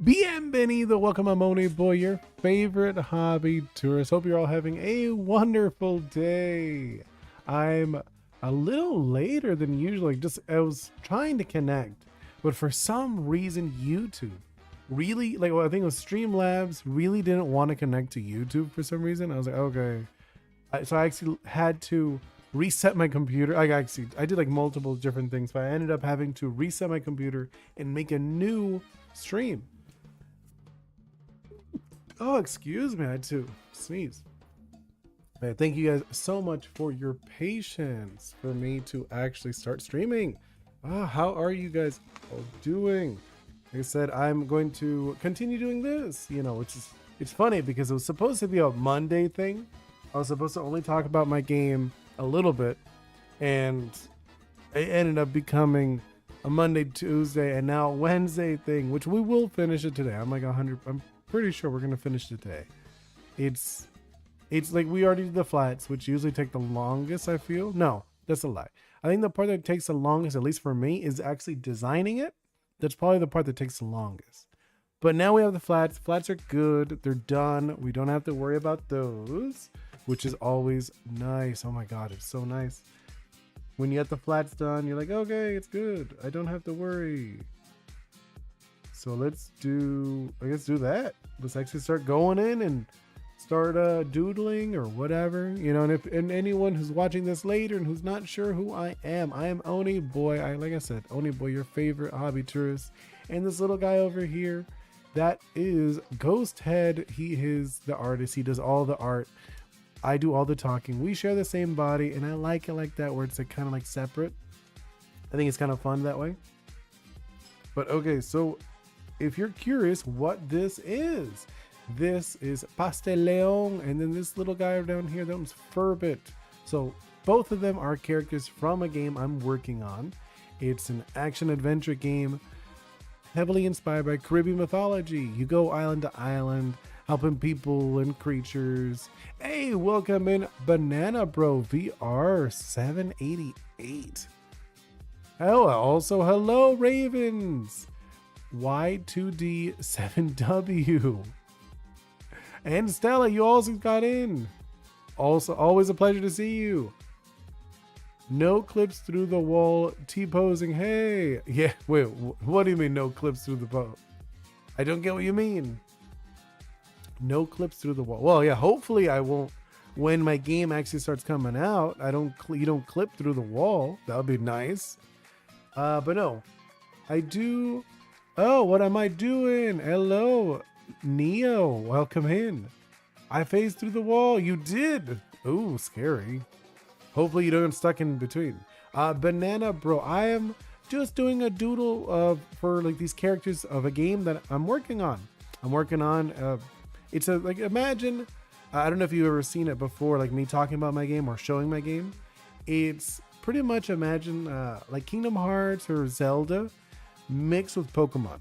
Bienvenido, welcome. I'm Oni Boi, your favorite hobby tourist. Hope you're all having a wonderful day. I'm a little later than usual. I was trying to connect, but for some reason YouTube really, I think it was Streamlabs really didn't want to connect to YouTube for some reason. I was like, okay. So I actually had to reset my computer. I did like multiple different things, but I ended up having to reset my computer and make a new stream. Oh, excuse me, I had to sneeze. But thank you guys so much for your patience for me to actually start streaming. How are you guys all doing? Like I said, I'm going to continue doing this, it's funny because it was supposed to be a Monday thing. I was supposed to only talk about my game a little bit, and it ended up becoming a Monday, Tuesday, and now Wednesday thing, which we will finish it today. I'm pretty sure we're gonna finish today. It's like we already did the flats, which usually take the longest, I feel. No, that's a lie. I think the part that takes the longest, at least for me, is actually designing it. That's probably the part that takes the longest. But now we have the flats. Flats are good. They're done. We don't have to worry about those, which is always nice. Oh my God, it's so nice. When you get the flats done, you're like, okay, it's good. I don't have to worry. So let's do that. Let's actually start going in and start doodling or whatever, and anyone who's watching this later and who's not sure who I am Oni Boi. Like I said, Oni Boi, your favorite hobby tourist. And this little guy over here, that is Ghost Head. He is the artist. He does all the art. I do all the talking. We share the same body, and I like it like that, where it's like kind of like separate. I think it's kind of fun that way. But okay, so if you're curious what this is Pastry, and then this little guy down here, that one's Furbit. So both of them are characters from a game I'm working on. It's an action adventure game heavily inspired by Caribbean mythology. You go island to island, helping people and creatures. Hey, welcome in Banana Bro VR 788. Hello Ravens Y2D7W. And Stella, you also got in. Also, always a pleasure to see you. No clips through the wall, T-posing. Hey. Yeah, wait, what do you mean no clips through the wall? I don't get what you mean. No clips through the wall. Well, yeah, hopefully I won't. When my game actually starts coming out, you don't clip through the wall. That would be nice. But no, I do. Oh, what am I doing? Hello, Neo. Welcome in. I phased through the wall. You did. Ooh, scary. Hopefully you don't get stuck in between. Banana Bro, I am just doing a doodle for like these characters of a game that I'm working on. It's imagine, I don't know if you've ever seen it before, like me talking about my game or showing my game. It's pretty much imagine like Kingdom Hearts or Zelda mixed with Pokemon,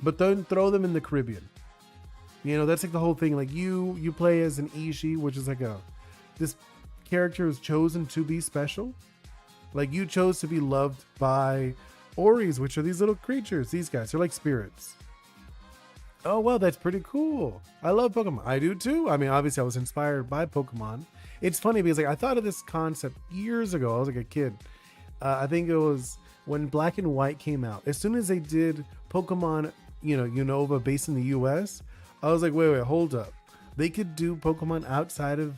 but then throw them in the Caribbean. That's like the whole thing. Like you play as an Ishi, which is like this character is chosen to be special. Like you chose to be loved by Oris, which are these little creatures. These guys are like spirits. Oh, well, that's pretty cool. I love Pokemon. I do too. I mean, obviously I was inspired by Pokemon. It's funny because I thought of this concept years ago. I was like a kid. I think it was when Black and White came out. As soon as they did Pokemon, Unova based in the US, I was like, wait, hold up. They could do Pokemon outside of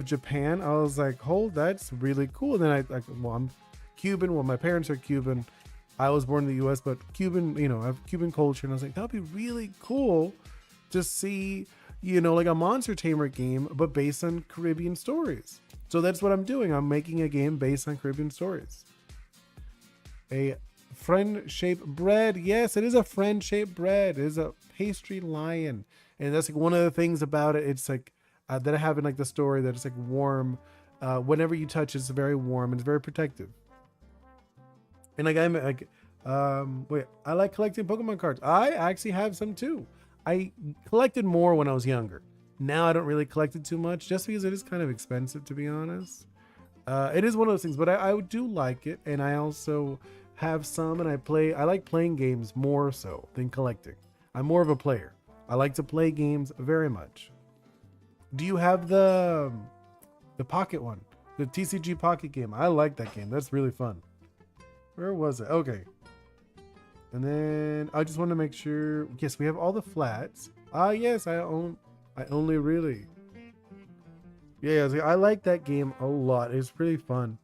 Japan. I was like, that's really cool. And then I'm Cuban. Well, my parents are Cuban. I was born in the US, but Cuban, I have Cuban culture. And I was like, that'd be really cool to see, like a Monster Tamer game, but based on Caribbean stories. So that's what I'm doing. I'm making a game based on Caribbean stories. A friend-shaped bread. Yes, it is a friend-shaped bread. It is a pastry lion. And that's like one of the things about it. It's like that I have in like the story that it's like warm. Whenever you touch it's very warm and it's very protective. And like I like collecting Pokemon cards. I actually have some too. I collected more when I was younger. Now I don't really collect it too much just because it is kind of expensive, to be honest. It is one of those things, but I do like it. And I also have some, and I like playing games more so than collecting. I'm more of a player. I like to play games very much. Do you have the pocket one? The TCG pocket game. I like that game. That's really fun. Where was it? Okay. And then I just want to make sure. Yes, we have all the flats. Ah, yes, I only really. Yeah, I like that game a lot. It's pretty fun.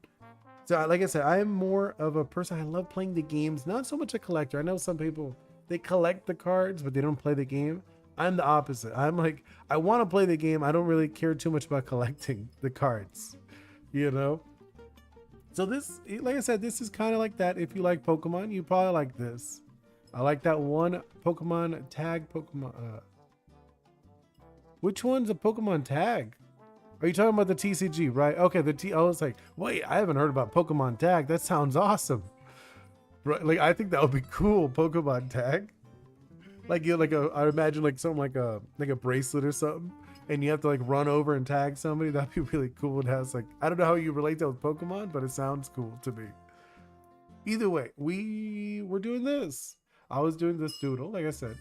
So like I said, I'm more of a person. I love playing the games, not so much a collector. I know some people, they collect the cards, but they don't play the game. I'm the opposite. I'm like, I want to play the game. I don't really care too much about collecting the cards, you know? So this, like I said, this is kind of like that. If you like Pokemon, you probably like this. I like that one Pokemon tag Pokemon. Which one's a Pokemon tag? Are you talking about the TCG, right? Okay, I was like, wait, I haven't heard about Pokemon tag. That sounds awesome. Right? Like, I think that would be cool, Pokemon tag. Like, you know, I imagine like something like a bracelet or something, and you have to like run over and tag somebody. That'd be really cool. It has like, I don't know how you relate that with Pokemon, but it sounds cool to me. Either way, we were doing this. I was doing this doodle, like I said.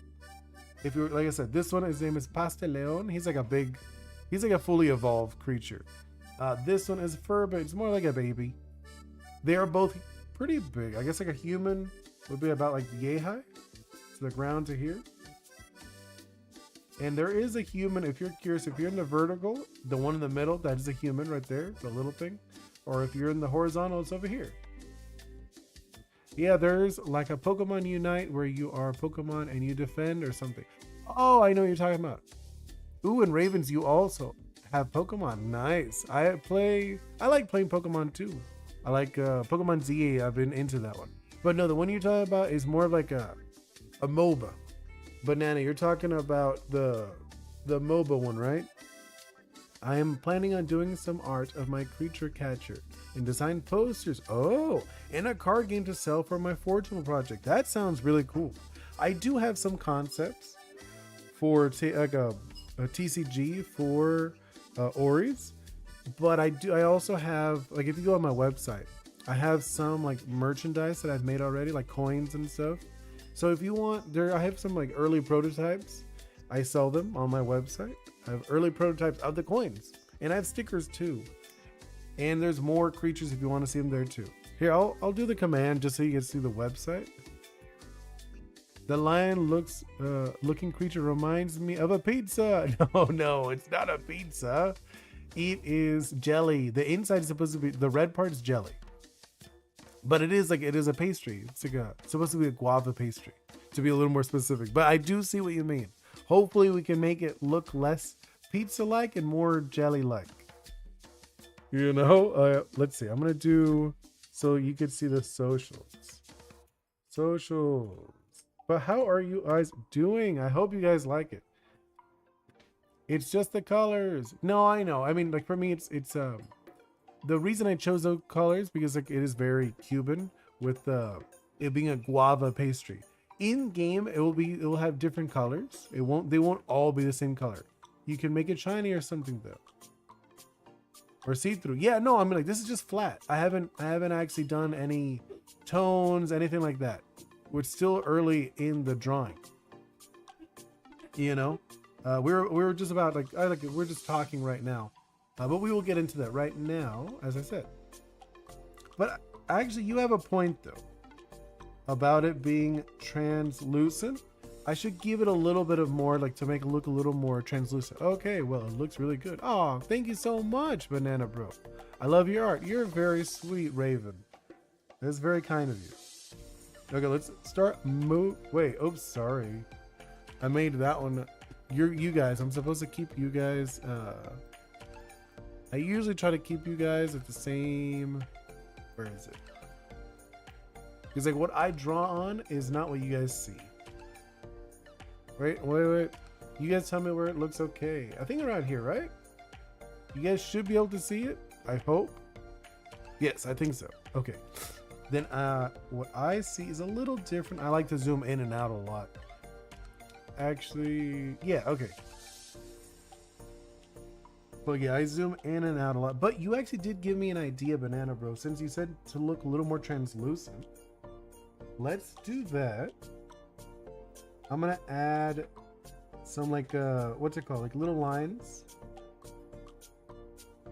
If you're, like I said, this one, his name is Pasteleon. He's like a fully evolved creature. This one is Furba. It's more like a baby. They are both pretty big. I guess like a human would be about like yay high to the ground to here. And there is a human, if you're curious, if you're in the vertical, the one in the middle, that is a human right there, the little thing. Or if you're in the horizontal, it's over here. Yeah, there's like a Pokemon Unite where you are Pokemon and you defend or something. Oh, I know what you're talking about. Ooh, and Ravens, you also have Pokemon. Nice. I like playing Pokemon too. I like Pokemon ZA. I've been into that one. But no, the one you're talking about is more like a MOBA. Banana, you're talking about the MOBA one, right? I am planning on doing some art of my creature catcher and design posters. Oh, and a card game to sell for my Fortune project. That sounds really cool. I do have some concepts for like a TCG for Oris, but I also have, like, if you go on my website, I have some like merchandise that I've made already, like coins and stuff. So if you want, I have some like early prototypes. I sell them on my website. I have early prototypes of the coins, and I have stickers too. And there's more creatures if you want to see them there too. Here, I'll do the command just so you can see the website. The lion looking creature reminds me of a pizza. No, it's not a pizza. It is jelly. The inside is supposed to be, the red part is jelly. But it is a pastry. It's like supposed to be a guava pastry, to be a little more specific. But I do see what you mean. Hopefully we can make it look less pizza-like and more jelly-like. You know, let's see. I'm going to do, so you can see the socials. Socials. But how are you guys doing? I hope you guys like it. It's just the colors. No, I know. I mean, like for me, it's the reason I chose those colors because like it is very Cuban with it being a guava pastry. In game, it will have different colors. They won't all be the same color. You can make it shiny or something though, or see-through. Yeah, no, I mean like this is just flat. I haven't actually done any tones, anything like that. We're still early in the drawing. You know, we're just about we're just talking right now, but we will get into that right now, as I said. But actually, you have a point though about it being translucent. I should give it a little bit of more, like to make it look a little more translucent. Okay, well, it looks really good. Oh, thank you so much, Banana Bro. I love your art. You're very sweet, Raven. That's very kind of you. Okay, let's start wait, oops, sorry. I made that one. You guys, I'm supposed to keep you guys, I usually try to keep you guys at the same, where is it? Because like what I draw on is not what you guys see. Wait. You guys tell me where it looks okay. I think around here, right? You guys should be able to see it, I hope. Yes, I think so. Okay. Then what I see is a little different. I like to zoom in and out a lot. Actually, yeah, okay. But yeah, I zoom in and out a lot. But you actually did give me an idea, Banana Bro, since you said to look a little more translucent. let's do that. I'm gonna add some like what's it called, like little lines.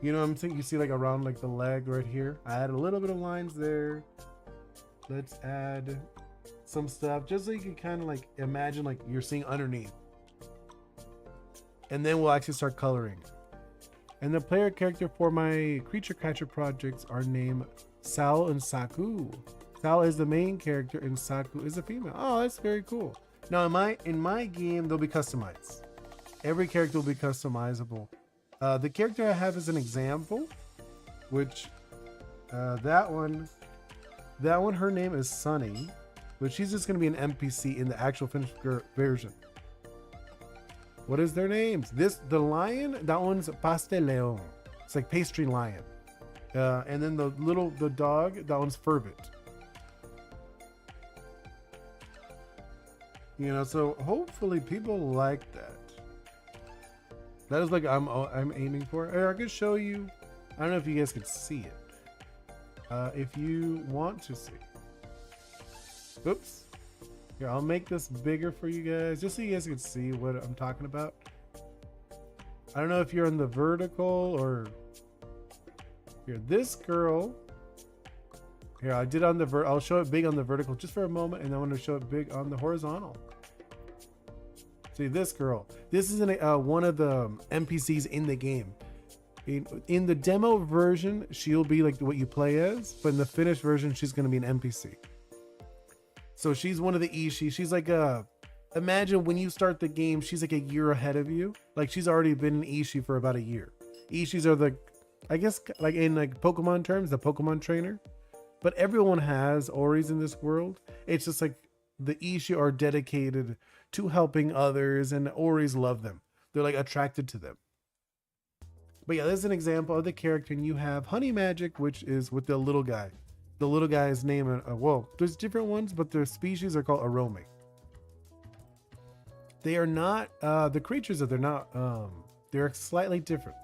You know what I'm saying? You see like around like the leg right here. I add a little bit of lines there. Let's add some stuff just so you can kind of like imagine like you're seeing underneath. And then we'll actually start coloring. And the player character for my creature catcher projects are named Sal and Saku. Sal is the main character and Saku is a female. Oh, that's very cool. Now in my game, they'll be customized. Every character will be customizable. The character I have as an example, which that one, her name is Sunny, but she's just gonna be an NPC in the actual finished version. What is their names? The lion, that one's Pastry. It's like pastry lion. And then the dog, that one's Furbit. You know, so hopefully people like that. That is like I'm aiming for. I could show you. I don't know if you guys can see it. If you want to see. Oops. Here, I'll make this bigger for you guys, just so you guys can see what I'm talking about. I don't know if you're on the vertical or here. This girl. Here, I did on the I'll show it big on the vertical just for a moment, and then I'm going to show it big on the horizontal. See this girl. This is one of the NPCs in the game. In the demo version, she'll be like what you play as, but in the finished version, she's going to be an NPC. So she's one of the Ishi. She's like imagine when you start the game, she's like a year ahead of you. Like she's already been an Ishi for about a year. Ishis are the, I guess, like in like Pokemon terms, the Pokemon trainer. But everyone has Oris in this world. It's just like the Ishi are dedicated to helping others, and Oris love them. They're like attracted to them. But yeah, this is an example of the character, and you have Honey Magic, which is with the little guy. The little guy's name, well, there's different ones, but their species are called Arome. They are not, the creatures that they're not, they're slightly different.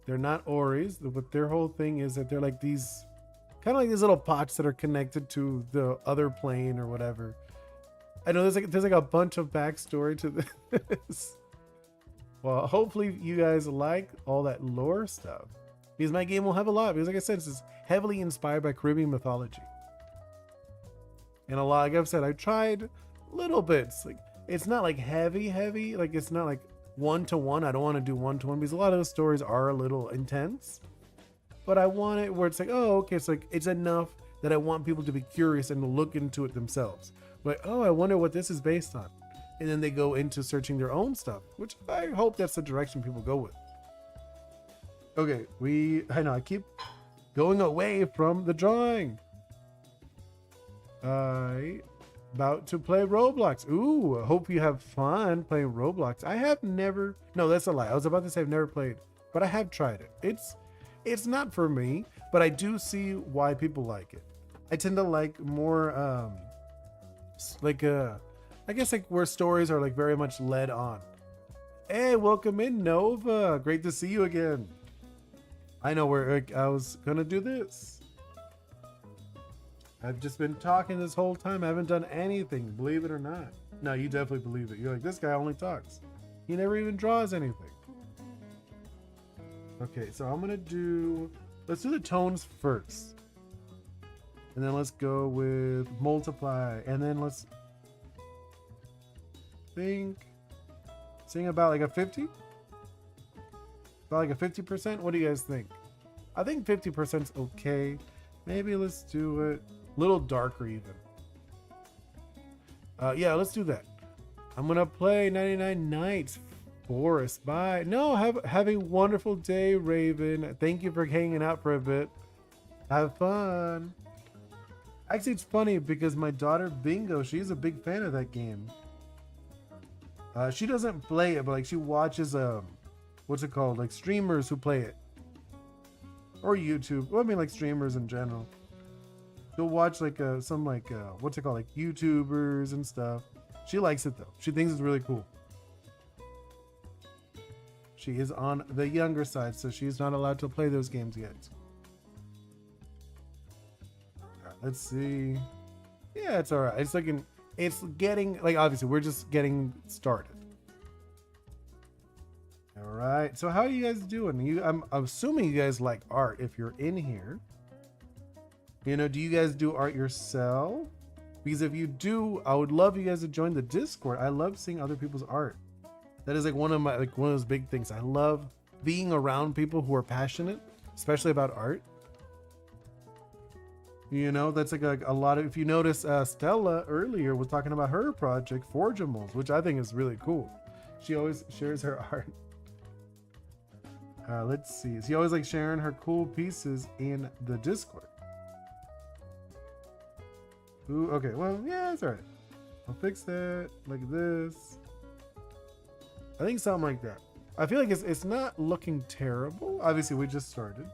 They're not Oris, but their whole thing is that they're like these, kind of like these little pots that are connected to the other plane or whatever. I know there's like a bunch of backstory to this. Well, hopefully you guys like all that lore stuff, because my game will have a lot, because like I said, it's heavily inspired by Caribbean mythology. And a lot, like I've said, I tried little bits. Like it's not like heavy, like it's not like one-to-one. I don't want to do one-to-one because a lot of those stories are a little intense. But I want it where it's like, oh, okay, it's like it's enough that I want people to be curious and look into it themselves. Like, oh, I wonder what this is based on. And then they go into searching their own stuff, which I hope that's the direction people go with. Okay, I know I keep going away from the drawing. About to play Roblox. Ooh, I hope you have fun playing Roblox. I have never, no, that's a lie. I was about to say I've never played, but I have tried it. It's not for me, but I do see why people like it. I tend to like more, I guess like where stories are like very much led on. Hey, welcome in, Nova. Great to see you again. I know where I was gonna do this. I've just been talking this whole time. I haven't done anything, believe it or not. No, you definitely believe it. You're like, this guy only talks. He never even draws anything. Okay, so I'm gonna let's do the tones first. And then let's go with multiply. And then let's sing about like a 50? About like a 50%? What do you guys think? I think 50% is okay. Maybe let's do it a little darker even. Yeah, let's do that. I'm gonna play 99 Nights. Forest, bye. No, have a wonderful day, Raven. Thank you for hanging out for a bit. Have fun. Actually, it's funny because my daughter Bingo, she's a big fan of that game. She doesn't play it, but like she watches what's it called, like streamers who play it, or YouTube. Well, I mean like streamers in general. She'll watch like some like what's it called, like YouTubers and stuff. She likes it though. She thinks it's really cool. She is on the younger side, so she's not allowed to play those games yet. Let's see. Yeah, it's all right. It's like it's getting like obviously we're just getting started. All right. So how are you guys doing? I'm assuming you guys like art if you're in here. You know, do you guys do art yourself? Because if you do, I would love you guys to join the Discord. I love seeing other people's art. That is like one of those big things. I love being around people who are passionate, especially about art. You know, that's like a lot of, if you notice, Stella earlier was talking about her project, Forgeables, which I think is really cool. She always shares her art. Let's see. She always like sharing her cool pieces in the Discord. Ooh, okay, well, yeah, it's all right. I'll fix that like this. I think something like that. I feel like it's not looking terrible. Obviously, we just started.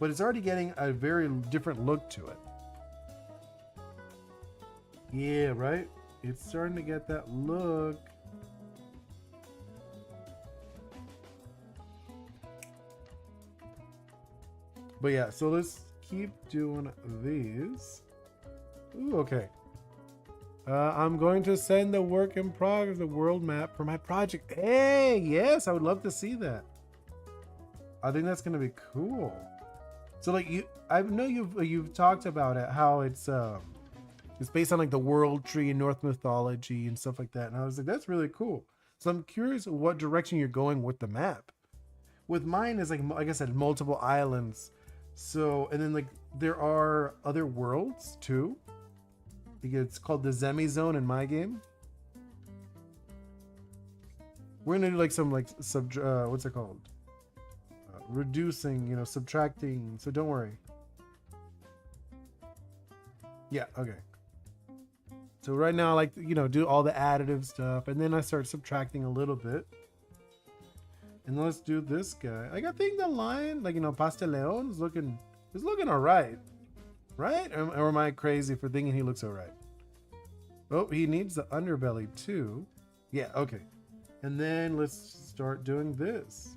But it's already getting a very different look to it. Yeah, right? It's starting to get that look. But yeah, so let's keep doing these. Ooh, okay. I'm going to send the work in progress, the world map for my project. Hey, yes, I would love to see that. I think that's gonna be cool. So like I know you've talked about it, how it's based on like the world tree and Norse mythology and stuff like that. And I was like, that's really cool. So I'm curious what direction you're going with the map. With mine is like I said, multiple islands. So and then like there are other worlds too. It's called the Zemi Zone in my game. We're gonna do like some like what's it called? Reducing, you know, subtracting. So don't worry. Yeah, okay. So right now I like to, you know, do all the additive stuff, and then I start subtracting a little bit. And let's do this guy. I think the line, like, you know, Pasteleon is looking all right. Right? Or am I crazy for thinking he looks all right? Oh, he needs the underbelly too. Yeah, okay. And then let's start doing this.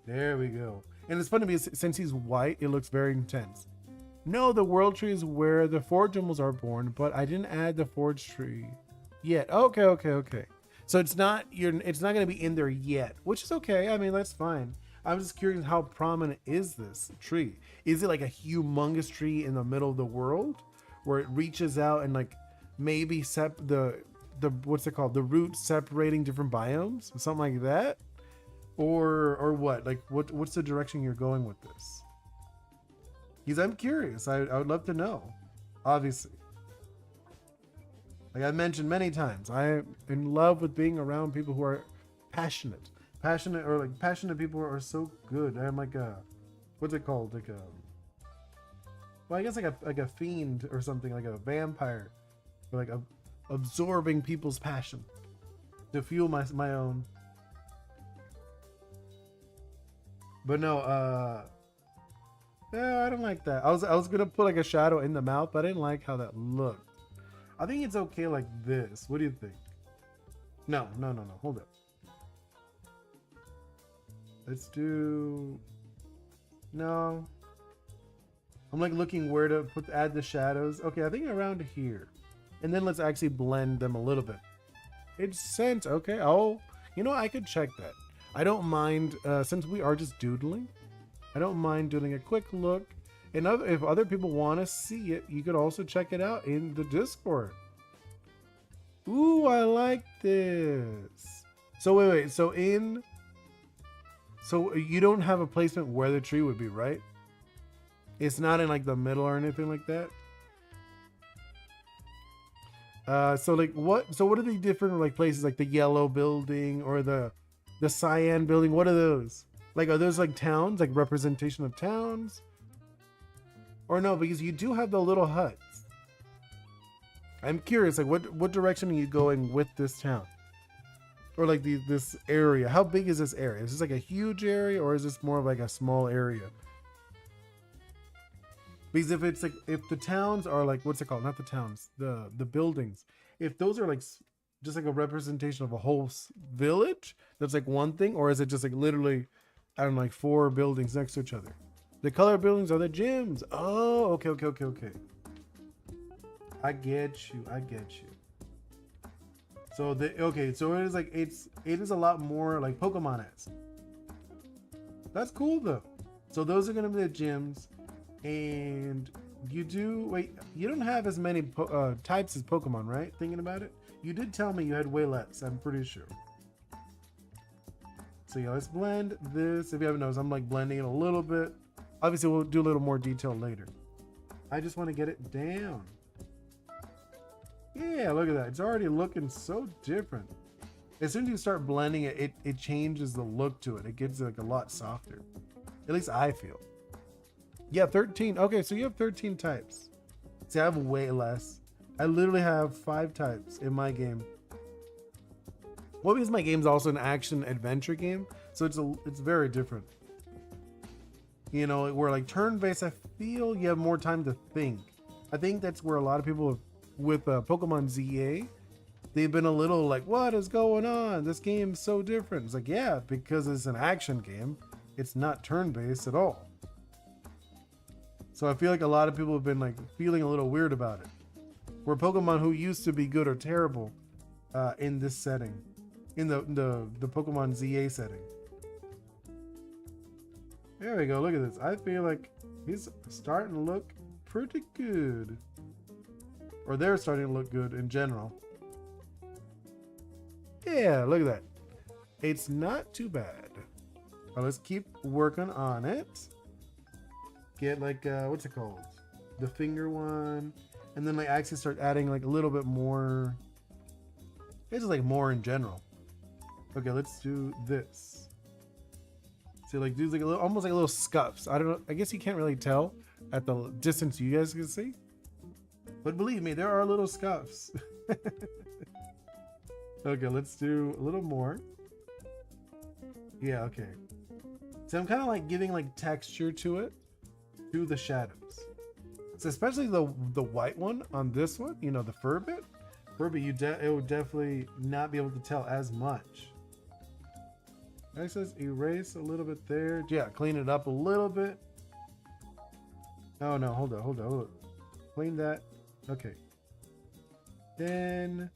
There we go. And it's funny because since he's white, it looks very intense. No, the world tree is where the forge animals are born, but I didn't add the forge tree yet. Okay. So it's not going to be in there yet, which is okay. I mean, that's fine. I'm just curious, how prominent is this tree? Is it like a humongous tree in the middle of the world where it reaches out and like maybe the what's it called? The roots separating different biomes, something like that? Or what? Like what's the direction you're going with this? Because I'm curious. I would love to know. Obviously. Like I mentioned many times, I'm in love with being around people who are passionate. Passionate people are so good. I'm like what's it called? Like well, I guess like a fiend or something, like a vampire, or like absorbing people's passion to fuel my own. But no, yeah, I don't like that. I was gonna put like a shadow in the mouth, but I didn't like how that looked. I think it's okay like this. What do you think? No. Hold up. Let's do. No. I'm like looking where to add the shadows. Okay, I think around here, and then let's actually blend them a little bit. It's sent. Okay. Oh, you know, I could check that. I don't mind, since we are just doodling, I don't mind doing a quick look. And if other people want to see it, you could also check it out in the Discord. Ooh, I like this. So wait. So you don't have a placement where the tree would be, right? It's not in like the middle or anything like that. So what are the different like places, like the yellow building or the cyan building? What are those? Like, are those like towns, like representation of towns? Or no, because you do have the little huts. I'm curious, like what direction are you going with this town? Or like this area? How big is this area? Is this like a huge area, or is this more of like a small area? Because if the towns are like, what's it called? Not the towns, the buildings. If those are like just like a representation of a whole village, that's like one thing, or is it just like literally, I don't know, like 4 buildings next to each other? The color buildings are the gyms. Oh, okay. I get you. So so it is like it is a lot more like Pokemon-esque. That's cool though. So those are gonna be the gyms, and you don't have as many types as Pokemon, right? Thinking about it, you did tell me you had way less. I'm pretty sure. So yeah, let's blend this. If you haven't noticed, I'm like blending it a little bit. Obviously, we'll do a little more detail later. I just want to get it down. Yeah, look at that. It's already looking so different. As soon as you start blending it, it changes the look to it. It gets like a lot softer. At least I feel. Yeah, 13. Okay, so you have 13 types. See, I have way less. I literally have 5 types in my game. Well, because my game's also an action adventure game, so it's very different. You know, where like turn-based, I feel you have more time to think. I think that's where a lot of people with Pokemon ZA, they've been a little like, what is going on? This game's so different. It's like, yeah, because it's an action game. It's not turn-based at all. So I feel like a lot of people have been like feeling a little weird about it. Where Pokemon who used to be good or terrible in this setting. In the Pokemon ZA setting. There we go, look at this. I feel like he's starting to look pretty good. Or they're starting to look good in general. Yeah, look at that. It's not too bad. Well, let's keep working on it. Get like, what's it called? The finger one. And then like actually start adding like a little bit more. It's just like more in general. Okay, let's do this. So like do like a little, almost like little scuffs. I don't know. I guess you can't really tell at the distance you guys can see. But believe me, there are little scuffs. Okay, let's do a little more. Yeah, okay. So I'm kind of like giving like texture to it, to the shadows. So especially the white one on this one, you know, the fur bit. It would definitely not be able to tell as much. Next, let's erase a little bit there. Yeah, clean it up a little bit. Oh no, hold on. Clean that. Okay. Then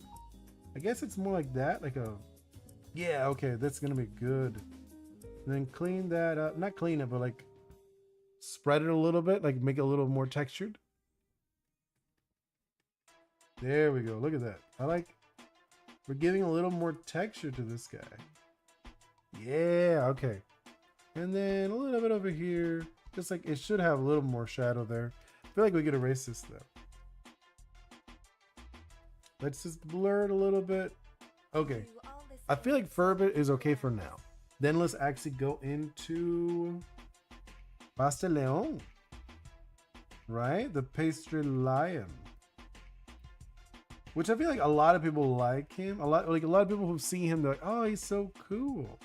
I guess it's more like that, like a, yeah, okay, that's gonna be good. And then clean that up, not clean it, but like spread it a little bit, like make it a little more textured. There we go, look at that. We're giving a little more texture to this guy. Yeah, okay. And then a little bit over here, just like it should have a little more shadow there. I feel like we could erase this though. Let's just blur it a little bit. Okay. I feel like Furbit is okay for now. Then let's actually go into Pastry Leon. Right? The Pastry Lion. Which I feel like a lot of people like him. A lot of people who see him, they're like, oh, he's so cool.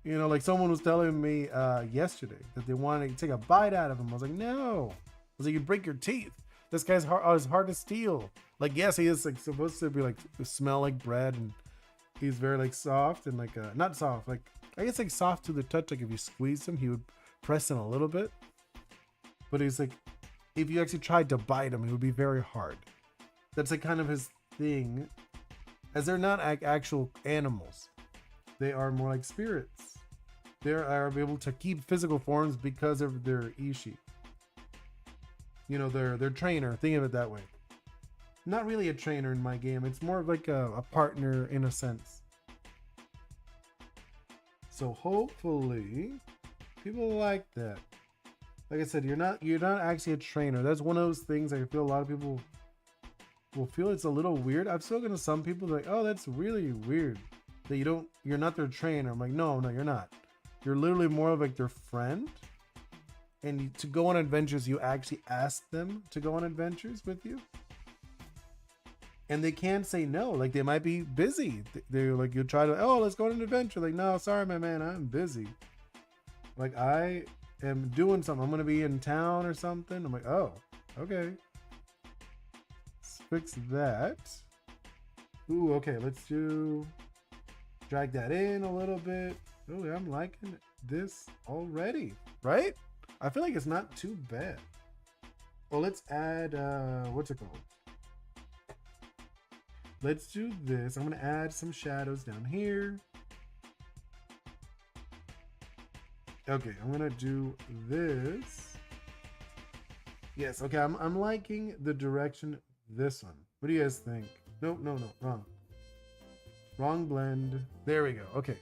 You know, like someone was telling me yesterday that they wanted to take a bite out of him. I was like, no. I was like, you'd break your teeth. This guy's hard to steal. Like, yes, he is like supposed to be like smell like bread, and he's very like soft and like not soft, like I guess like soft to the touch. Like if you squeeze him, he would press in a little bit. But he's like, if you actually tried to bite him, it would be very hard. That's like kind of his thing, as they're not actual animals. They are more like spirits. They are able to keep physical forms because of their ishi. You know, their trainer. Think of it that way. Not really a trainer in my game. It's more of like a partner in a sense. So hopefully people like that. Like I said, you're not actually a trainer. That's one of those things I feel a lot of people will feel it's a little weird. I've spoken to some people like, oh, that's really weird that you're not their trainer. I'm like, no, you're not. You're literally more of like their friend. And to go on adventures, you actually ask them to go on adventures with you. And they can't say no. Like they might be busy. They're like, you try to, oh, let's go on an adventure. Like, no, sorry, my man, I'm busy. Like I am doing something. I'm going to be in town or something. I'm like, oh, okay. Let's fix that. Ooh, okay. Let's drag that in a little bit. Oh, I'm liking this already, right? I feel like it's not too bad. Well, let's add, what's it called? Let's do this. I'm gonna add some shadows down here. Okay, I'm gonna do this. Yes, okay, I'm liking the direction this one. What do you guys think? Nope, no, wrong. Wrong blend. There we go, okay.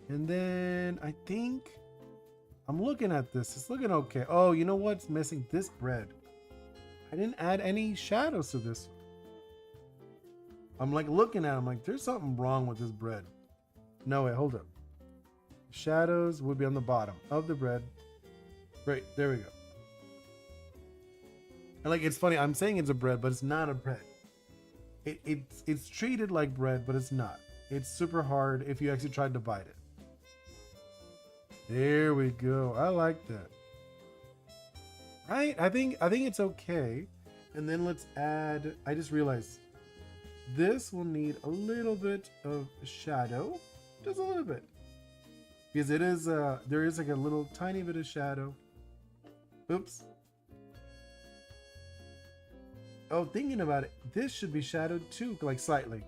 And then I think I'm looking at this. It's looking okay. Oh, you know what's missing? This bread. I didn't add any shadows to this. I'm like looking at it. I'm like, there's something wrong with this bread. No, wait, hold up. Shadows would be on the bottom of the bread. Right, there we go. And like, it's funny. I'm saying it's a bread, but it's not a bread. It's treated like bread, but it's not. It's super hard if you actually tried to bite it. There we go. I like that. Right? I think it's okay. And then let's add, I just realized this will need a little bit of shadow. Just a little bit. Because it is there is like a little tiny bit of shadow. Oops. Oh, thinking about it, this should be shadowed too, like slightly.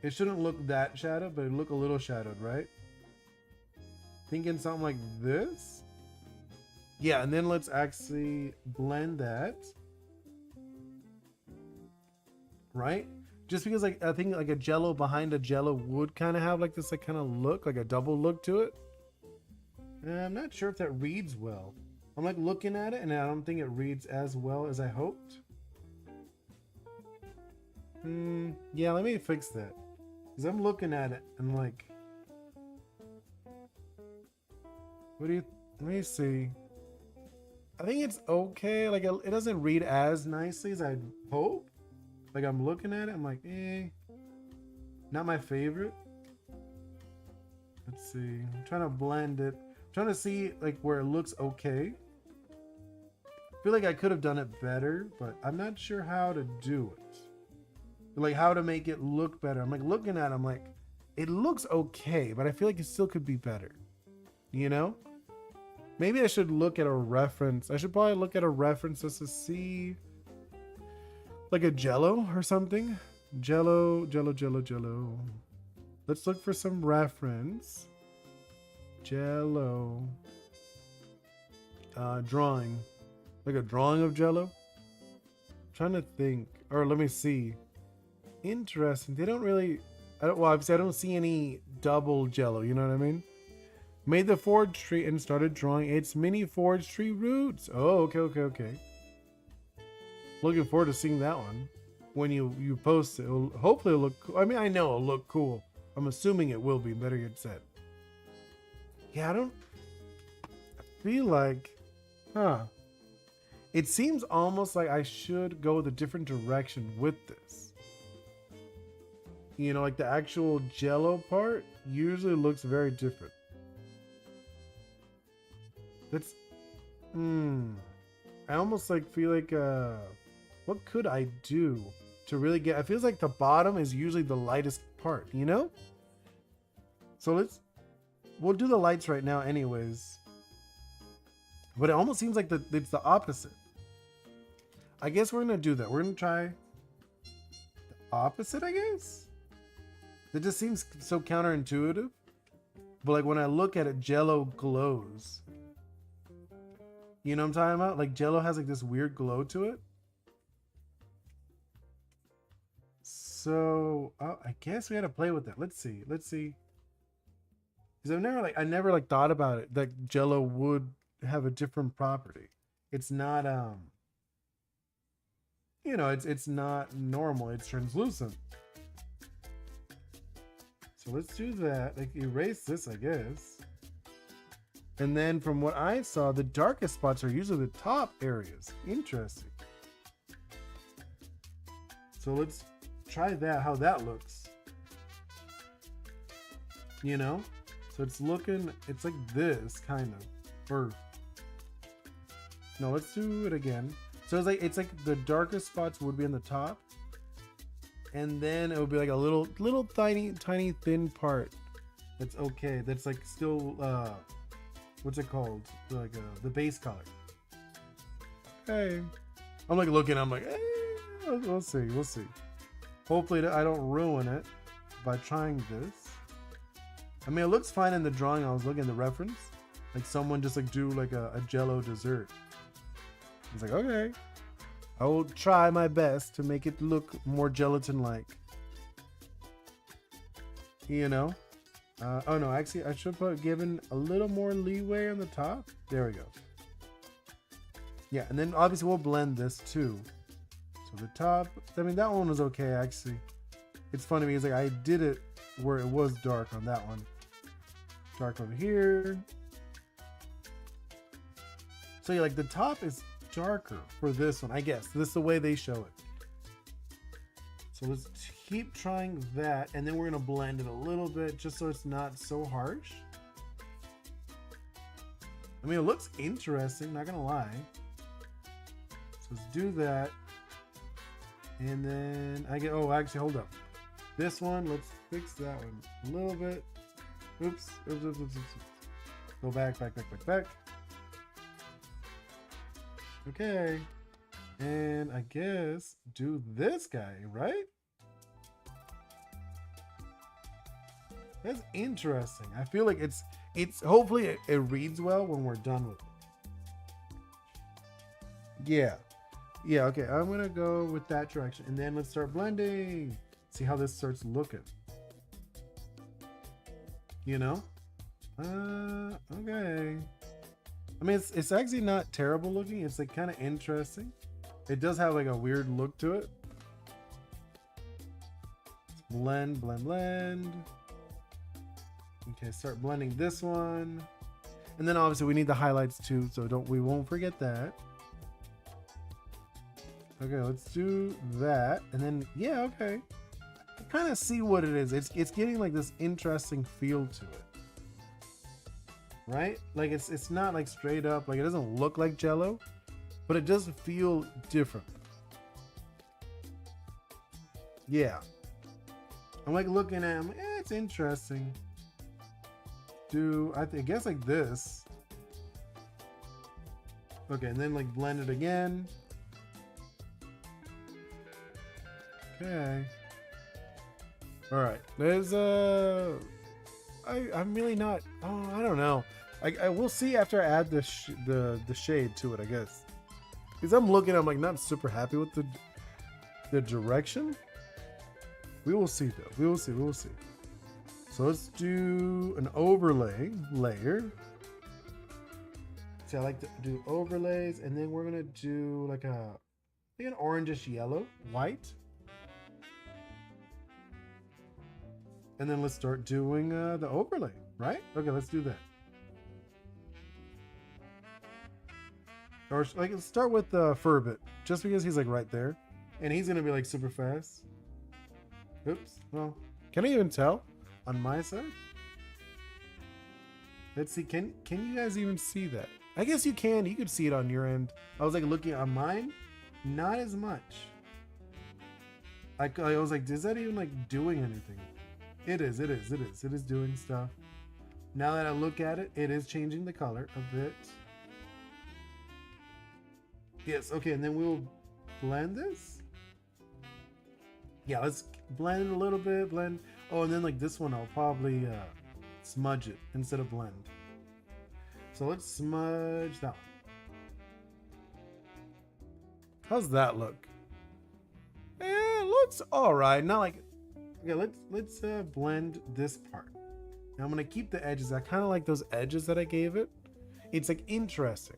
It shouldn't look that shadowed, but it look a little shadowed, right? Thinking something like this. Yeah, and then let's actually blend that. Right? Just because like I think like a jello behind a jello would kind of have like this like kind of look, like a double look to it. And I'm not sure if that reads well. I'm like looking at it and I don't think it reads as well as I hoped. Yeah, let me fix that. Because I'm looking at it and like, what do you, let me see. I think it's okay. Like it doesn't read as nicely as I hope. Like I'm looking at it, I'm like, not my favorite. Let's see. I'm trying to blend it. I'm trying to see like where it looks okay. I feel like I could have done it better, but I'm not sure how to do it. Like how to make it look better. I'm like looking at it, I'm like, it looks okay, but I feel like it still could be better. You know? Maybe I should look at a reference. I should probably look at a reference just to see like a jello or something. Jello. Let's look for some reference. Jello. Drawing. Like a drawing of jello. I'm trying to think. Or let me see. Interesting. They don't really, well, obviously I don't see any double jello, you know what I mean? Made the forage tree and started drawing its mini forage tree roots. Oh, okay. Looking forward to seeing that one. When you post it, hopefully it'll look cool. I mean, I know it'll look cool. I'm assuming it will be, better get said. Yeah, I feel like, it seems almost like I should go the different direction with this. You know, like the actual jello part usually looks very different. That's, I almost like feel like, what could I do to really get, it feels like the bottom is usually the lightest part, you know? So we'll do the lights right now anyways. But it almost seems like it's the opposite. I guess we're gonna do that. We're gonna try the opposite, I guess? It just seems so counterintuitive. But like when I look at it, jello glows. You know what I'm talking about? Like jello has like this weird glow to it. So I guess we gotta play with that. Let's see. Because I never like thought about it that jello would have a different property. It's not you know, it's not normal, it's translucent. So let's do that. Like erase this, I guess. And then from what I saw, the darkest spots are usually the top areas. Interesting. So let's try that, how that looks. You know? So it's like this kind of. Or no, let's do it again. So it's like the darkest spots would be in the top. And then it would be like a little tiny thin part. That's okay. That's like still what's it called? Like the base color. Okay. I'm like looking, I'm like, we'll see, we'll see. Hopefully I don't ruin it by trying this. I mean, it looks fine in the drawing. I was looking at the reference. Like someone just like do like a jello dessert. I was like, okay. I will try my best to make it look more gelatin-like. You know? Oh no, actually I should put given a little more leeway on the top. There we go. Yeah, and then obviously we'll blend this too. So the top, I mean that one was okay actually. It's funny because like I did it where it was dark on that one. Dark over here. So yeah, like the top is darker for this one, I guess. This is the way they show it. So let's keep trying that, and then we're gonna blend it a little bit just so it's not so harsh. I mean, it looks interesting, not gonna lie. So let's do that. And then I get, oh, actually, hold up. This one, let's fix that one a little bit. Oops, oops, oops, oops, oops. Go back, back, back, back, back. Okay. And I guess do this guy, right? That's interesting. I feel like it's hopefully it reads well when we're done with it. Yeah. Yeah, okay. I'm gonna go with that direction and then let's start blending. See how this starts looking. You know? Okay. I mean, it's actually not terrible looking. It's like kind of interesting. It does have like a weird look to it. Blend, blend, blend. Okay, start blending this one. And then obviously we need the highlights too, so we won't forget that. Okay, let's do that. And then, yeah, okay. I kind of see what it is. It's getting like this interesting feel to it. Right? Like it's not like straight up, like it doesn't look like Jello, but it does feel different. Yeah. I'm like looking at it, I'm like, it's interesting. I guess like this. Okay, and then like blend it again. Okay. All right. There's I'm really not. Oh, I don't know. I will see after I add the shade to it, I guess. Because I'm looking, I'm like not super happy with the direction. We will see though. We will see. We will see. So let's do an overlay layer. See, I like to do overlays, and then we're gonna do like an orangish yellow, white. And then let's start doing the overlay, right? Okay, let's do that. Or like, let's start with Furbit, just because he's like right there, and he's gonna be like super fast. Oops. Well, can I even tell on my side? Let's see. Can you guys even see that? I guess you can. You could see it on your end. I was like looking on mine, not as much. I was like, is that even like doing anything? It is. It is. It is. It is doing stuff. Now that I look at it, it is changing the color a bit. Yes, okay, and then we'll blend this. Yeah, let's blend it a little bit, blend. Oh, and then like this one, I'll probably smudge it instead of blend. So let's smudge that one. How's that look? It looks all right. Not like, okay, let's blend this part. Now I'm gonna keep the edges. I kind of like those edges that I gave it. It's like interesting.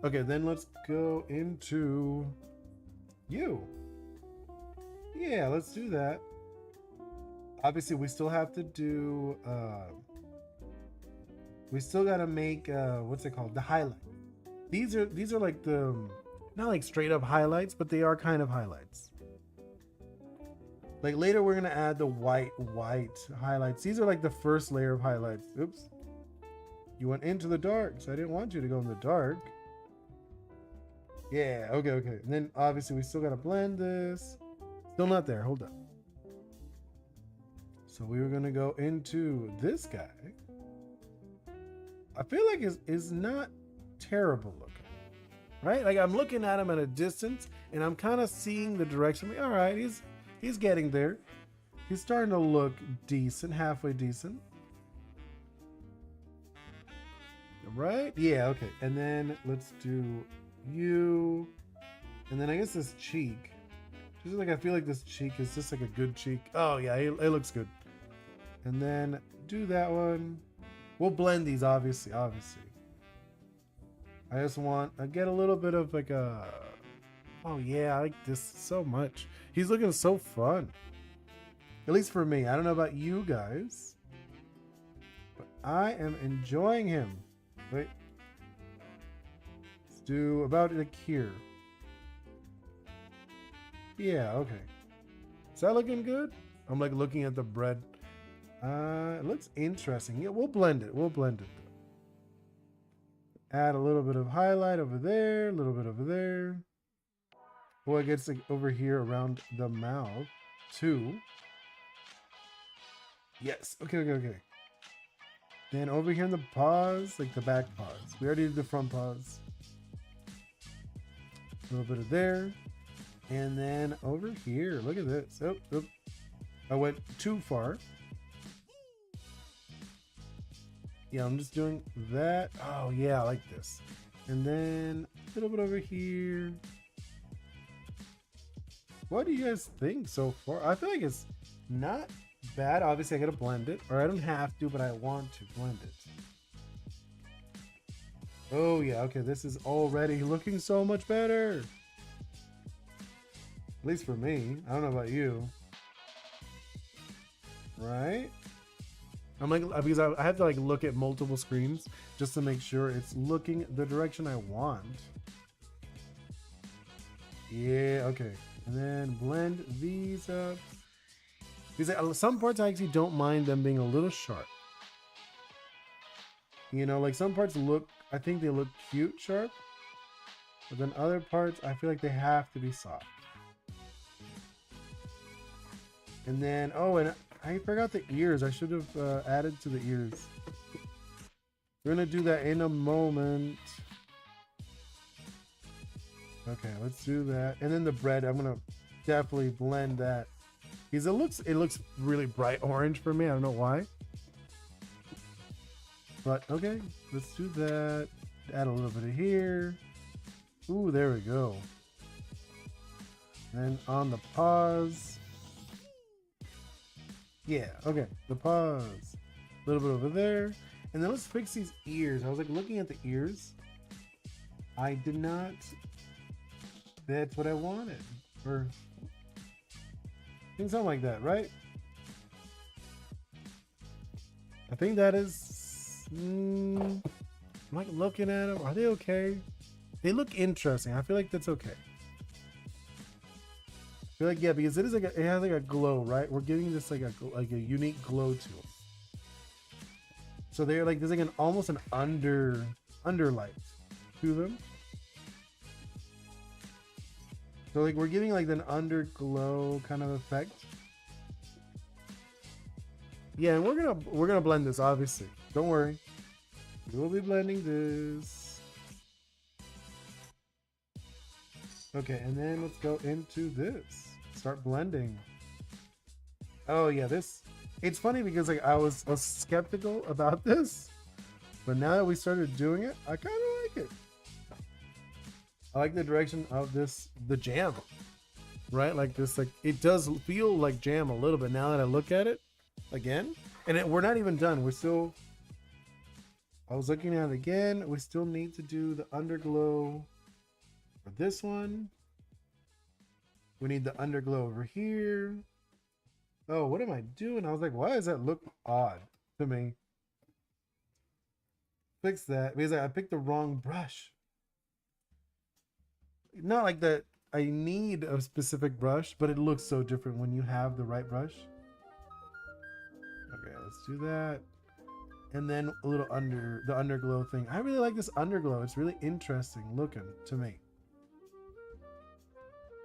Okay, then let's go into you. Yeah, let's do that. Obviously, we still have to do, we still gotta make, what's it called? The highlight. These are like the, not like straight up highlights, but they are kind of highlights. Like later, we're gonna add the white highlights. These are like the first layer of highlights. Oops. You went into the dark, so I didn't want you to go in the dark. Yeah, okay. And then obviously we still gotta blend this. Still not there, hold up. So we were gonna go into this guy. I feel like is not terrible looking, right? Like I'm looking at him at a distance, and I'm kind of seeing the direction. Like, all right, he's getting there. He's starting to look decent, halfway decent. Right? Yeah, okay. And then let's do you. And then I guess this cheek. Just like I feel like this cheek is just like a good cheek. Oh yeah, it looks good. And then do that one. We'll blend these obviously. I just want I get a little bit of like a oh yeah, I like this so much. He's looking so fun. At least for me. I don't know about you guys. But I am enjoying him. Wait. Let's do about like here. Yeah, okay. Is that looking good? I'm like looking at the bread. It looks interesting. Yeah, we'll blend it. Add a little bit of highlight over there, a little bit over there. Well, it gets like over here around the mouth too. Yes. Okay. Then over here in the paws, like the back paws. We already did the front paws. A little bit of there. And then over here, look at this. Oh. I went too far. Yeah, I'm just doing that. Oh yeah, I like this. And then a little bit over here. What do you guys think so far? I feel like it's not bad. Obviously, I gotta blend it. Or I don't have to, but I want to blend it. Oh yeah, okay, this is already looking so much better. At least for me. I don't know about you. Right? I'm like, because I have to like look at multiple screens just to make sure it's looking the direction I want. Yeah, okay. And then blend these up. Because some parts I actually don't mind them being a little sharp. You know, like some parts look, I think they look cute sharp. But then other parts, I feel like they have to be soft. And then, oh, and I forgot the ears. I should have added to the ears. We're going to do that in a moment. Okay, let's do that. And then the bread, I'm going to definitely blend that. Because it looks really bright orange for me. I don't know why. But, okay, let's do that. Add a little bit of here. Ooh, there we go. And on the paws. Yeah, okay, the paws. A little bit over there. And then let's fix these ears. I was like looking at the ears. I did not. That's what I wanted. Or I think something like that, right? I think that is. I'm like looking at them. Are they okay? They look interesting. I feel like that's okay. I feel like yeah, because it is like it has like a glow, right? We're giving this like a unique glow to them. So they're like there's like an almost an underlight to them. So like we're giving like an underglow kind of effect. Yeah, and we're gonna blend this obviously. Don't worry. We'll be blending this. Okay, and then let's go into this. Start blending. Oh yeah, this. It's funny because like I was skeptical about this, but now that we started doing it, I kind of like it. I like the direction of this, the jam, right? Like this, like it does feel like jam a little bit now that I look at it again. And we're not even done. We're still. I was looking at it again. We still need to do the underglow for this one. We need the underglow over here. Oh, what am I doing? I was like, why does that look odd to me? Fix that because I picked the wrong brush. Not like that I need a specific brush, but it looks so different when you have the right brush. Okay, let's do that. And then a little the underglow thing. I really like this underglow. It's really interesting looking to me.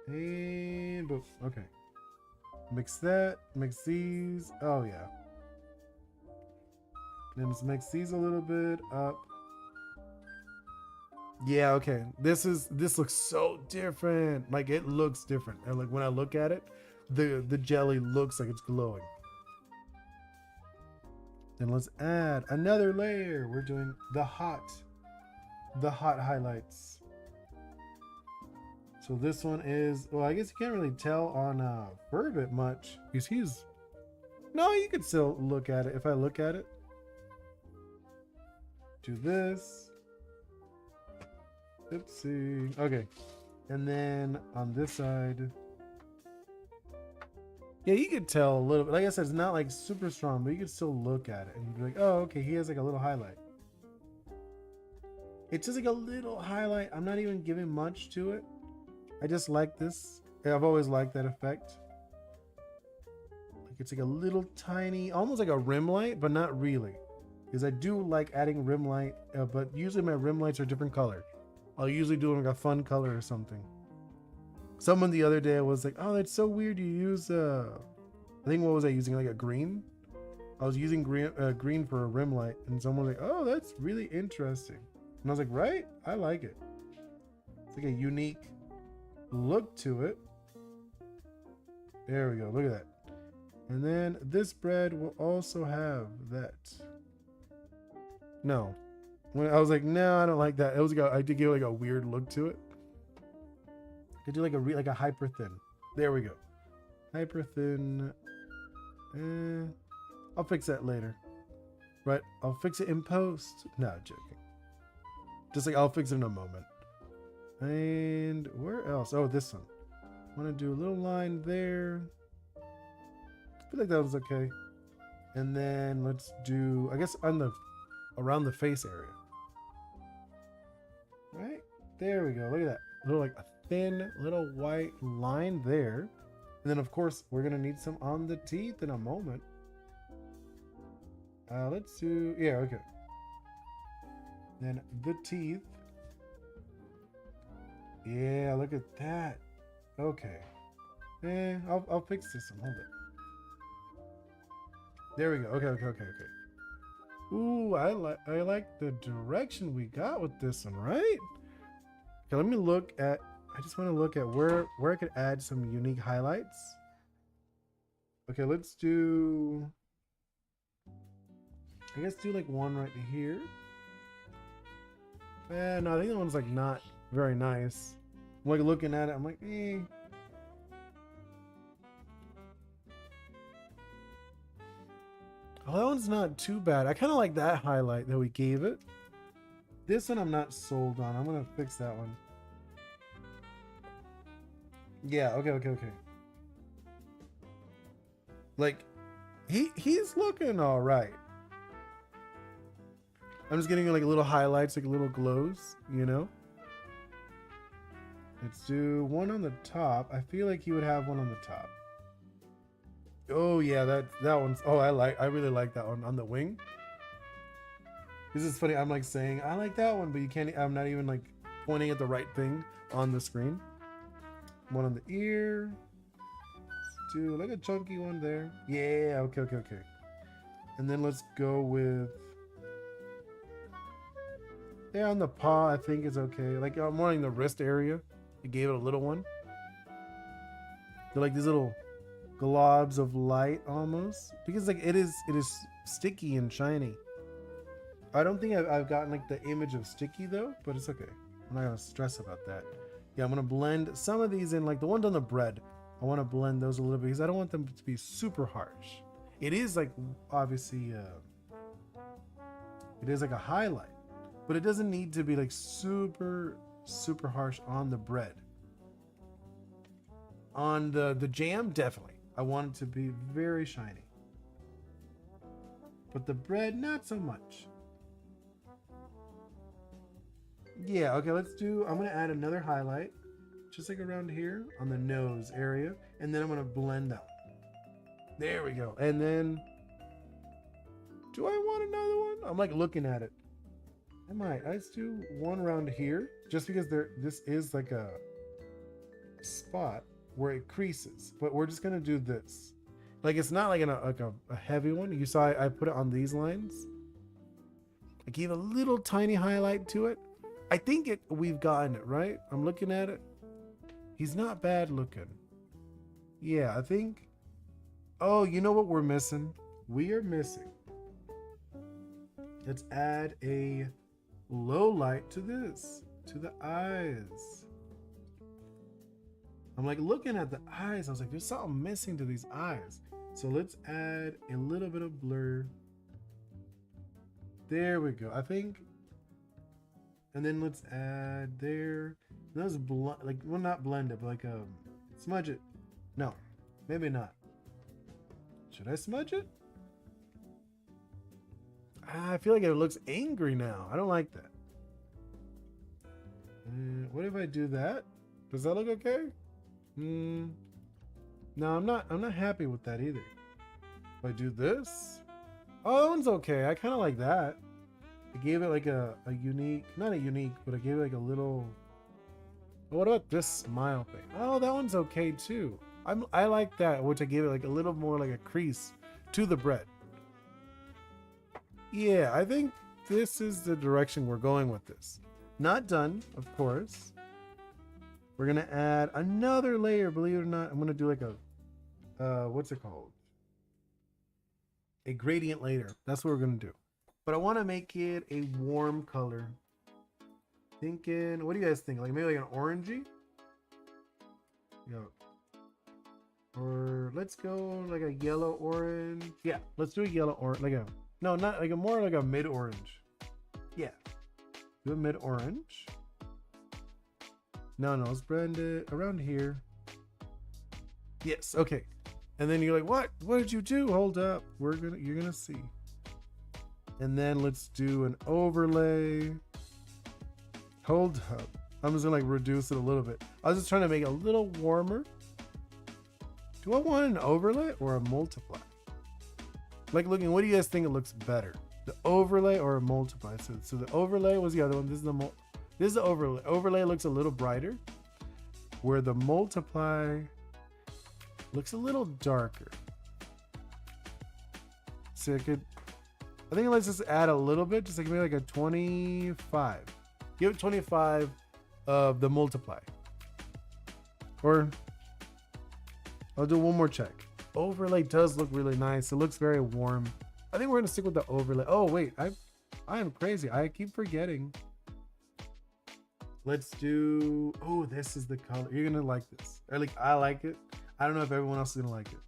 And boom. Okay. Mix that. Mix these. Oh yeah. Then let's mix these a little bit up. Yeah, okay. This looks so different. Like it looks different. And like when I look at it, the jelly looks like it's glowing. Then let's add another layer. We're doing the hot highlights. So this one is, well, I guess you can't really tell on Burbit much. No, you can still look at it. If I look at it, do this. Oopsie. Okay. And then on this side, yeah, you could tell a little bit. Like I said, it's not like super strong, but you could still look at it and you'd be like, oh, okay, he has like a little highlight. It's just like a little highlight. I'm not even giving much to it. I just like this. I've always liked that effect. Like it's like a little tiny, almost like a rim light, but not really. Because I do like adding rim light, but usually my rim lights are different color. I'll usually do like a fun color or something. Someone the other day was like, oh, that's so weird. You use, I think what was I using? Like a green? I was using green for a rim light. And someone was like, oh, that's really interesting. And I was like, right? I like it. It's like a unique look to it. There we go. Look at that. And then this bread will also have that. No. When I was like, no, I don't like that. It was like I did give like a weird look to it. I do like a hyper thin. There we go. Hyper thin. I'll fix that later. Right? I'll fix it in post. No, joking. Just like I'll fix it in a moment. And where else? Oh, this one. I want to do a little line there. I feel like that was okay. And then let's do, I guess around the face area. Right? There we go. Look at that. Little like a thin little white line there. And then of course we're gonna need some on the teeth in a moment. Let's do, yeah, okay. Then the teeth. Yeah, look at that. Okay. I'll fix this one. Hold it. There we go. Okay. Ooh, I like the direction we got with this one, right? Okay, let me look at, I just want to look at where I could add some unique highlights. Okay, let's do, I guess do like one right here. No, I think that one's like not very nice. I'm like looking at it, I'm like, eh. Oh, that one's not too bad. I kind of like that highlight that we gave it. This one I'm not sold on. I'm gonna fix that one. Yeah, okay. Like, he's looking all right. I'm just getting like little highlights, like little glows, you know? Let's do one on the top. I feel like he would have one on the top. Oh yeah, that one's, oh, I really like that one on the wing. This is funny. I'm like saying I like that one, but you can't, I'm not even like pointing at the right thing on the screen. One on the ear. Let's do like a chunky one there. Yeah, okay. And then let's go with, yeah, on the paw I think is okay. Like I'm wanting the wrist area. I gave it a little one. They're like these little globs of light almost, because like it is sticky and shiny. I don't think I've gotten like the image of sticky though, but it's okay. I'm not gonna stress about that. Yeah, I'm gonna blend some of these in, like the ones on the bread. I want to blend those a little bit because I don't want them to be super harsh. It is like obviously it is like a highlight, but it doesn't need to be like super harsh on the bread. On the jam, definitely. I want it to be very shiny. But the bread, not so much. Yeah, okay, let's do, I'm gonna add another highlight, just like around here on the nose area, and then I'm gonna blend that one. There we go. And then, do I want another one? I'm like looking at it. I might. Let's do one around here, just because this is like a spot where it creases, but we're just gonna do this. Like it's not like a heavy one. You saw I put it on these lines. I gave a little tiny highlight to it. I think we've gotten it, right? I'm looking at it. He's not bad looking. Yeah, I think. Oh, you know what we're missing? We are missing. Let's add a low light to this, to the eyes. I'm like looking at the eyes. I was like, there's something missing to these eyes. So let's add a little bit of blur. There we go. I think. And then let's add there. Those like, well, not blend it, but like smudge it. No, maybe not. Should I smudge it? I feel like it looks angry now. I don't like that. What if I do that? Does that look okay? No, I'm not happy with that either. If I do this, oh, that one's okay. I kind of like that. I gave it like a unique, not a unique, but I gave it like a little. What about this smile thing? Oh, that one's okay too. I like that, which I gave it like a little more like a crease to the bread. Yeah, I think this is the direction we're going with this. Not done, of course. We're gonna add another layer, believe it or not. I'm gonna do like a, what's it called? A gradient layer. That's what we're gonna do. But I wanna make it a warm color. Thinking, what do you guys think? Like maybe like an orangey? Yeah. Or let's go like a yellow orange. Yeah, let's do a yellow orange, like a, no, not like a, more like a mid orange. Yeah, do a mid orange. No, let's blend it around here. Yes, okay. And then you're like, what did you do? Hold up, you're gonna see. And then let's do an overlay. Hold up, I'm just gonna like reduce it a little bit. I was just trying to make it a little warmer. Do I want an overlay or a multiply? Like looking, what do you guys think it looks better? The overlay or a multiply? So the overlay was the other one. This is the overlay. Overlay looks a little brighter, where the multiply looks a little darker. So I think let's just add a little bit, just like maybe like a 25. Give it 25 of the multiply. Or I'll do one more check. Overlay does look really nice. It looks very warm. I think we're gonna stick with the overlay. Oh wait, I am crazy. I keep forgetting. Let's do, oh, this is the color. You're gonna like this. Or like, I like it. I don't know if everyone else is gonna like it.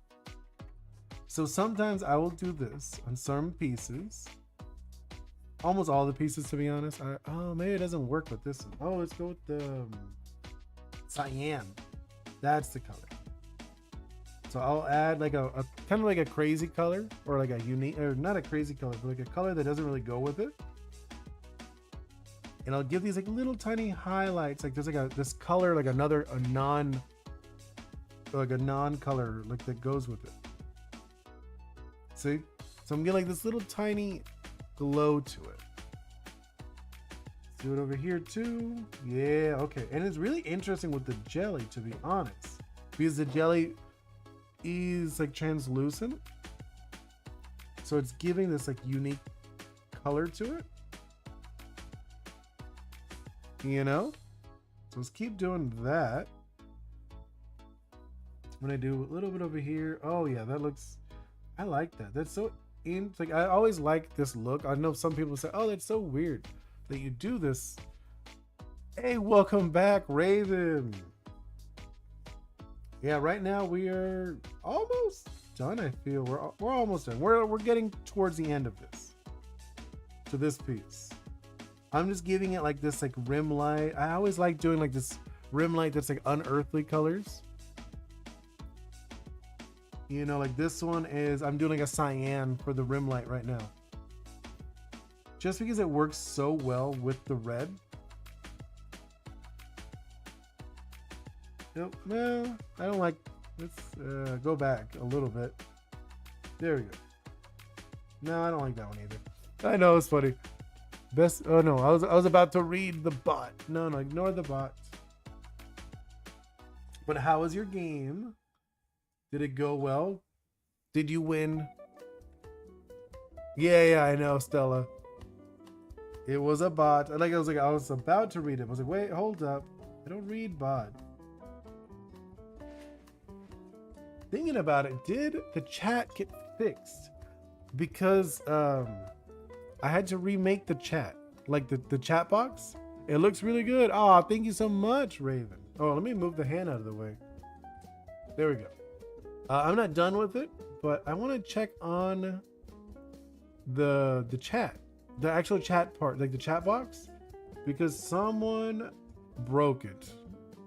So sometimes I will do this on some pieces. Almost all the pieces, to be honest. Oh, maybe it doesn't work with this one. Oh, let's go with the cyan. That's the color. So I'll add like a kind of like a crazy color, or like a unique, or not a crazy color, but like a color that doesn't really go with it. And I'll give these like little tiny highlights. Like there's like this color, like a non color like that goes with it. See? So I'm getting like this little tiny glow to it. Let's do it over here too. Yeah, okay. And it's really interesting with the jelly, to be honest, because the jelly is like translucent, so it's giving this like unique color to it, you know. So let's keep doing that. When I do a little bit over here, oh yeah, that looks, I like that. That's so like, I always like this look. I know some people say, oh, that's so weird that you do this. Hey, welcome back, Raven. Yeah, right now we are almost done. I feel we're almost done. We're getting towards the end of this, to this piece. I'm just giving it like this like rim light. I always like doing like this rim light that's like unearthly colors. You know, like this one is, I'm doing like a cyan for the rim light right now, just because it works so well with the red. Nope, no, I don't like, let's go back a little bit. There we go. No, I don't like that one either. I know, it's funny. Best, oh no, I was about to read the bot. No, ignore the bot. But how was your game? Did it go well? Did you win? Yeah, I know, Stella. It was a bot. I was about to read it. I was like, wait, hold up. I don't read bot. Thinking about it, did the chat get fixed? Because I had to remake the chat. Like the chat box. It looks really good. Oh, thank you so much, Raven. Oh, let me move the hand out of the way. There we go. I'm not done with it, but I want to check on the chat. The actual chat part, like the chat box, because someone broke it.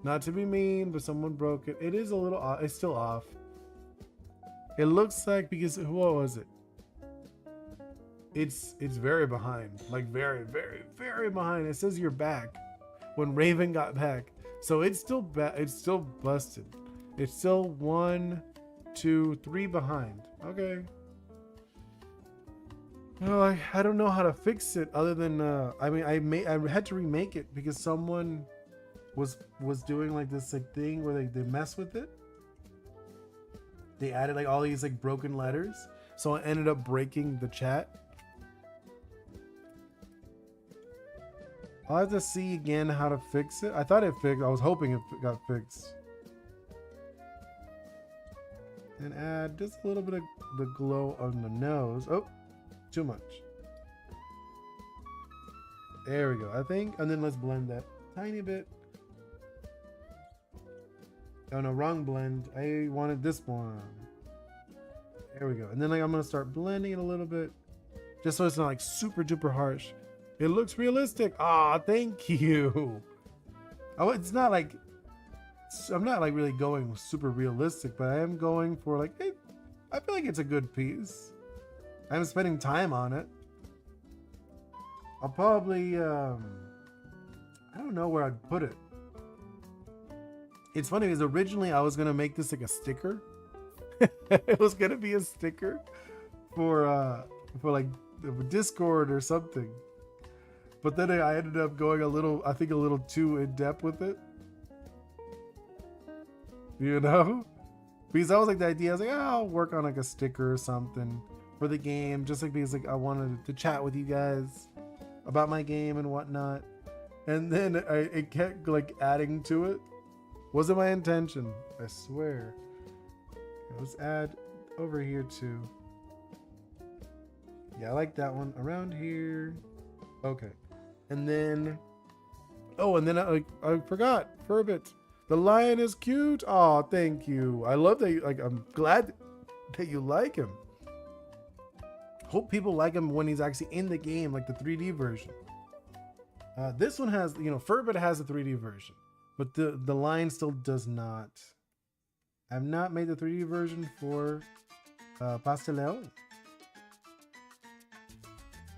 Not to be mean, but someone broke it. It is a little off. It's still off. It looks like, because what was it? It's very behind, like very behind. It says you're back when Raven got back, so it's still it's still busted. It's still 1, 2, 3 behind. Okay. Oh, I don't know how to fix it other than I mean I had to remake it because someone was doing like this like thing where they mess with it. They added like all these like broken letters, so I ended up breaking the chat. I'll have to see again how to fix it. I thought it fixed. I was hoping it got fixed. And add just a little bit of the glow on the nose. Oh. Too much. There we go, I think. And then let's blend that tiny bit. Oh no, wrong blend. I wanted this one. There we go. And then like I'm gonna start blending it a little bit, just so it's not like super duper harsh. It looks realistic. Ah, thank you. Oh, it's not like I'm not like really going super realistic, but I am going for like I feel like it's a good piece. I'm spending time on it. I'll probably, I don't know where I'd put it. It's funny because originally I was going to make this like a sticker. It was going to be a sticker for like Discord or something. But then I ended up going I think a little too in depth with it. You know? Because I was like the idea, I was like, oh, I'll work on like a sticker or something for the game, just like because like I wanted to chat with you guys about my game and whatnot, and then it kept like adding to it. Wasn't my intention, I swear. Let's add over here too. Yeah, I like that one around here. Okay, and then and then I forgot Furbit. The lion is cute. Oh, thank you. I love that. I'm glad that you like him. Hope people like him when he's actually in the game, like the 3D version. This one has, Furbit has a 3D version, but the line still does not. I've not made the 3D version for Pastry.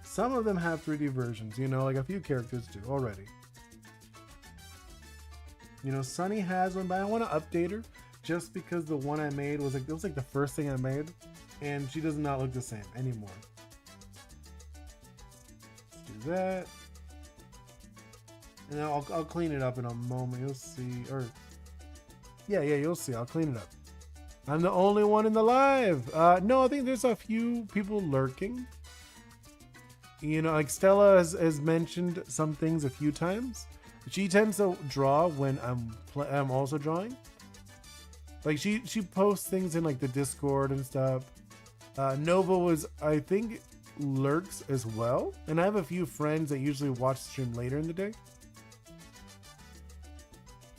Some of them have 3D versions, like a few characters do already. Sunny has one, but I want to update her just because the one I made was like, it was like the first thing I made. And she does not look the same anymore. Let's do that. And then I'll clean it up in a moment. You'll see. Or yeah, you'll see. I'll clean it up. I'm the only one in the live. No, I think there's a few people lurking. Like Stella has mentioned some things a few times. She tends to draw when I'm also drawing. Like she posts things in like the Discord and stuff. Nova was, I think, lurks as well. And I have a few friends that usually watch the stream later in the day.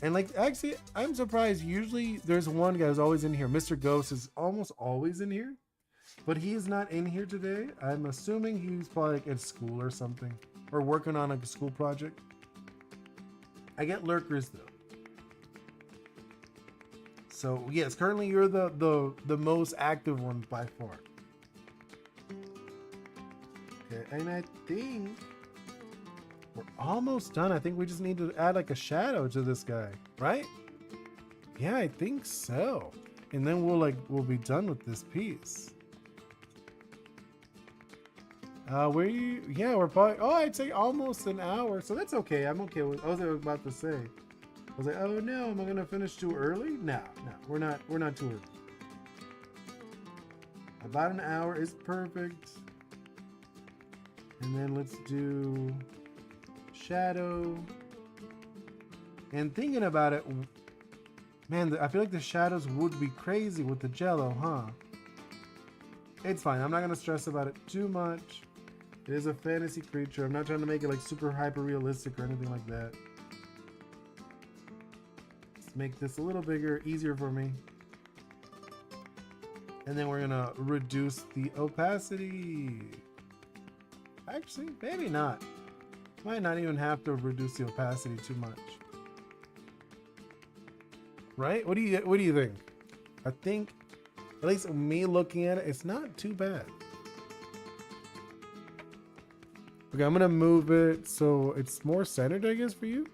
And like, actually, I'm surprised. Usually there's one guy who's always in here. Mr. Ghost is almost always in here. But he is not in here today. I'm assuming he's probably like at school or something. Or working on like a school project. I get lurkers though. So yes, currently you're the most active one by far. Okay, and I think we're almost done. I think we just need to add like a shadow to this guy, right? Yeah, I think so. And then we'll be done with this piece. We're probably, I'd say almost an hour. So that's okay. I'm okay with, I was about to say. I was like, oh no, am I gonna finish too early? No, we're not too early. About an hour is perfect. And then let's do shadow. And thinking about it, man, I feel like the shadows would be crazy with the jello, huh? It's fine. I'm not going to stress about it too much. It is a fantasy creature. I'm not trying to make it like super hyper realistic or anything like that. Let's make this a little bigger, easier for me. And then we're going to reduce the opacity. Actually, maybe not. Might not even have to reduce the opacity too much. Right? What do you think? I think, at least me looking at it, it's not too bad. Okay, I'm gonna move it so it's more centered, I guess, for you.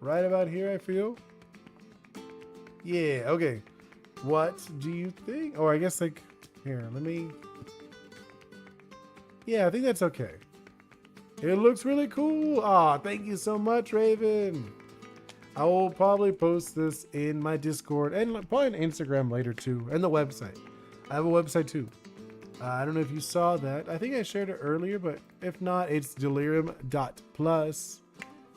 Right about here, I feel. Yeah, okay. What do you think? Oh, I guess like, here, let me. Yeah, I think that's okay. It looks really cool. Aw, thank you so much, Raven. I will probably post this in my Discord and probably on Instagram later too, and the website. I have a website too. I don't know if you saw that. I think I shared it earlier, but if not, it's delirium.plus.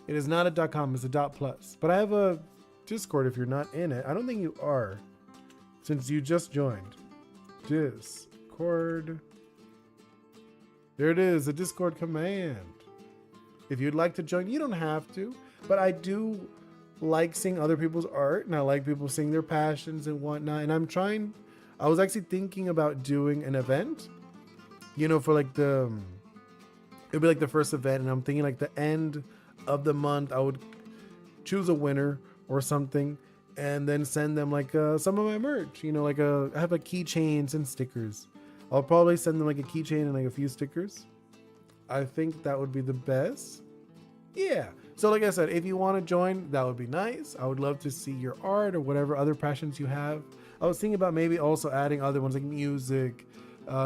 It is not a .com, it's a .plus. But I have a Discord if you're not in it. I don't think you are, since you just joined. Discord. There it is, a Discord command. If you'd like to join, you don't have to, but I do like seeing other people's art, and I like people seeing their passions and whatnot. And I was actually thinking about doing an event, you know, for like it'd be like the first event, and I'm thinking like the end of the month, I would choose a winner or something, and then send them like some of my merch, you know, like I have like keychains and stickers. I'll probably send them like a keychain and like a few stickers. I think that would be the best. Yeah. So like I said, if you want to join, that would be nice. I would love to see your art or whatever other passions you have. I was thinking about maybe also adding other ones like music,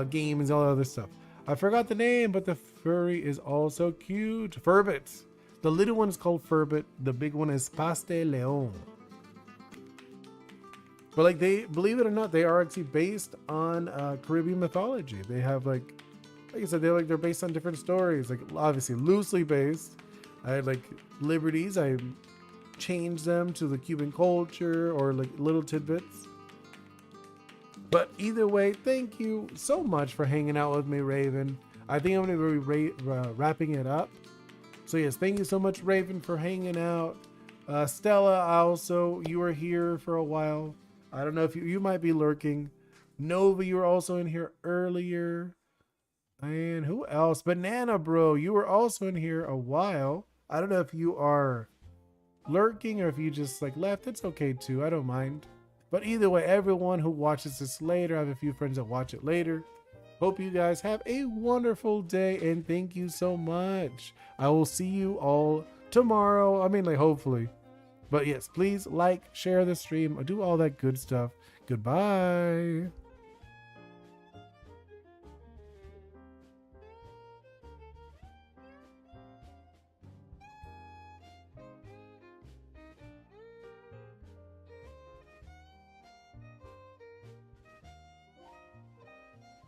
games, all that other stuff. I forgot the name, but the furry is also cute. Furbit. The little one is called Furbit. The big one is Pastry Leon. But like believe it or not, they are actually based on Caribbean mythology. They have like I said, they're based on different stories. Like obviously loosely based. I had like liberties. I changed them to the Cuban culture or like little tidbits. But either way, thank you so much for hanging out with me, Raven. I think I'm going to be wrapping it up. So yes, thank you so much, Raven, for hanging out. Stella, you were here for a while. I don't know if you might be lurking. Nova, you were also in here earlier. And who else? Banana Bro, you were also in here a while. I don't know if you are lurking or if you just like left. It's okay too. I don't mind. But either way, everyone who watches this later, I have a few friends that watch it later. Hope you guys have a wonderful day and thank you so much. I will see you all tomorrow. I mean, like hopefully. But yes, please like, share the stream, do all that good stuff. Goodbye.